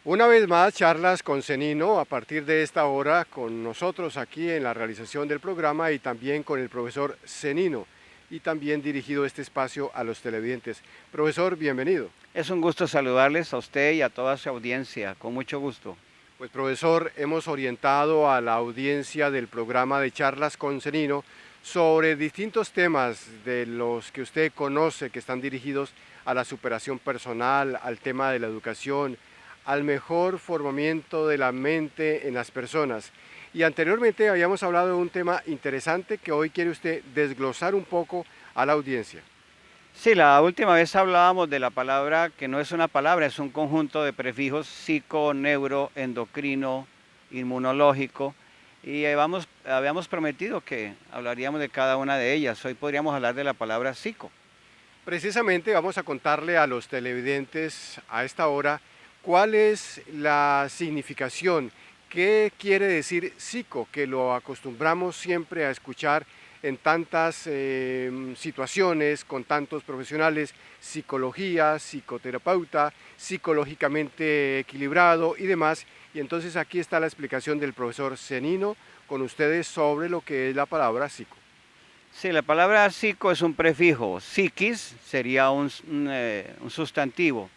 Una vez más, charlas con Cenino a partir de esta hora con nosotros aquí en la realización del programa y también con el profesor Cenino y también dirigido este espacio a los televidentes. Profesor, bienvenido. Es un gusto saludarles a usted y a toda su audiencia, con mucho gusto. Pues profesor, hemos orientado a la audiencia del programa de charlas con Cenino sobre distintos temas de los que usted conoce que están dirigidos a la superación personal, al tema de la educación, al mejor formamiento de la mente en las personas. Y anteriormente habíamos hablado de un tema interesante que hoy quiere usted desglosar un poco a la audiencia. Sí, la última vez hablábamos de la palabra que no es una palabra, es un conjunto de prefijos psico, neuro, endocrino, inmunológico, y habíamos prometido que hablaríamos de cada una de ellas. Hoy podríamos hablar de la palabra psico. Precisamente vamos a contarle a los televidentes a esta hora cuál es la significación, qué quiere decir psico, que lo acostumbramos siempre a escuchar en tantas situaciones, con tantos profesionales, psicología, psicoterapeuta, psicológicamente equilibrado y demás. Y entonces aquí está la explicación del profesor Cenino con ustedes sobre lo que es la palabra psico. Sí, la palabra psico es un prefijo, psiquis sería un sustantivo.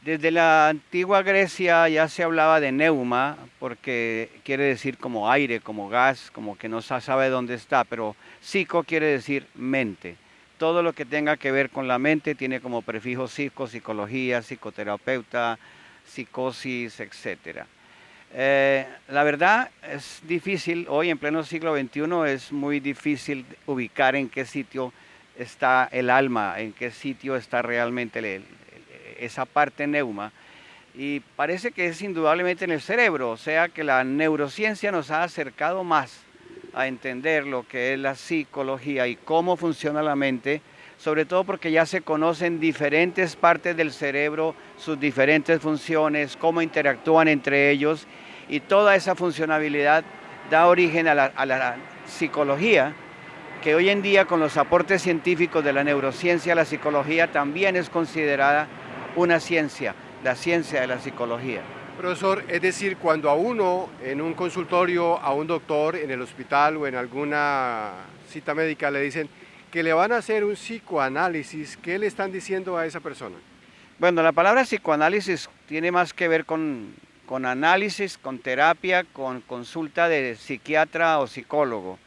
Desde la antigua Grecia ya se hablaba de neuma, porque quiere decir como aire, como gas, como que no se sabe dónde está, pero psico quiere decir mente. Todo lo que tenga que ver con la mente tiene como prefijo psico, psicología, psicoterapeuta, psicosis, etcétera. La verdad es difícil, hoy en pleno siglo XXI es muy difícil ubicar en qué sitio está el alma, en qué sitio está realmente esa parte neuma. Y parece que es indudablemente en el cerebro, o sea que la neurociencia nos ha acercado más a entender lo que es la psicología y cómo funciona la mente, sobre todo porque ya se conocen diferentes partes del cerebro, sus diferentes funciones, cómo interactúan entre ellos, y toda esa funcionalidad da origen a la psicología, que hoy en día con los aportes científicos de la neurociencia, la psicología también es considerada una ciencia, la ciencia de la psicología. Profesor, es decir, cuando a uno en un consultorio, a un doctor en el hospital o en alguna cita médica le dicen que le van a hacer un psicoanálisis, ¿qué le están diciendo a esa persona? Bueno, la palabra psicoanálisis tiene más que ver con análisis, con terapia, con consulta de psiquiatra o psicólogo.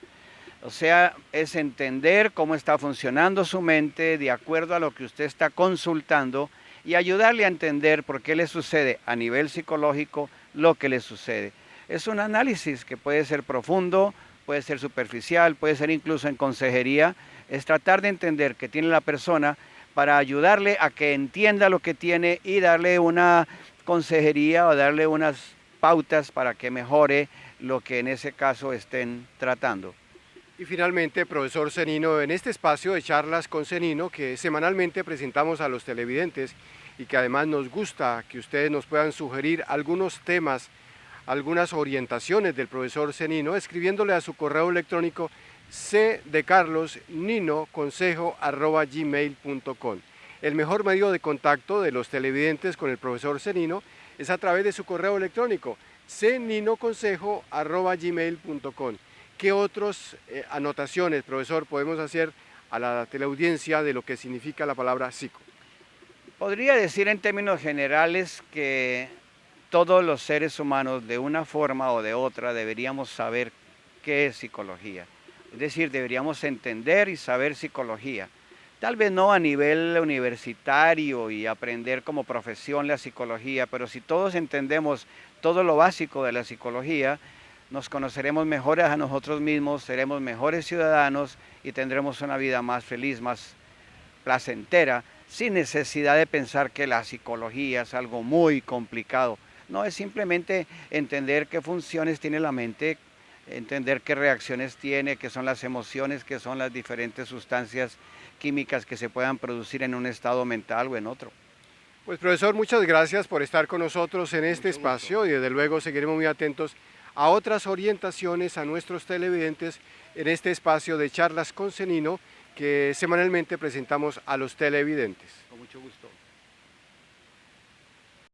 O sea, es entender cómo está funcionando su mente de acuerdo a lo que usted está consultando y ayudarle a entender por qué le sucede a nivel psicológico lo que le sucede. Es un análisis que puede ser profundo, puede ser superficial, puede ser incluso en consejería. Es tratar de entender qué tiene la persona para ayudarle a que entienda lo que tiene y darle una consejería o darle unas pautas para que mejore lo que en ese caso estén tratando. Y finalmente, profesor Cenino, en este espacio de charlas con Cenino que semanalmente presentamos a los televidentes y que además nos gusta que ustedes nos puedan sugerir algunos temas, algunas orientaciones del profesor Cenino, escribiéndole a su correo electrónico cdecarlosninoconsejo@gmail.com. El mejor medio de contacto de los televidentes con el profesor Cenino es a través de su correo electrónico cninoconsejo@gmail.com. ¿Qué otras anotaciones, profesor, podemos hacer a la teleaudiencia de lo que significa la palabra psico? Podría decir en términos generales que todos los seres humanos de una forma o de otra deberíamos saber qué es psicología. Es decir, deberíamos entender y saber psicología. Tal vez no a nivel universitario y aprender como profesión la psicología, pero si todos entendemos todo lo básico de la psicología, nos conoceremos mejores a nosotros mismos, seremos mejores ciudadanos y tendremos una vida más feliz, más placentera, sin necesidad de pensar que la psicología es algo muy complicado. No, es simplemente entender qué funciones tiene la mente, entender qué reacciones tiene, qué son las emociones, qué son las diferentes sustancias químicas que se puedan producir en un estado mental o en otro. Pues profesor, muchas gracias por estar con nosotros en Con este mucho gusto. espacio y desde luego seguiremos muy atentos a otras orientaciones a nuestros televidentes en este espacio de charlas con Cenino que semanalmente presentamos a los televidentes. Con mucho gusto.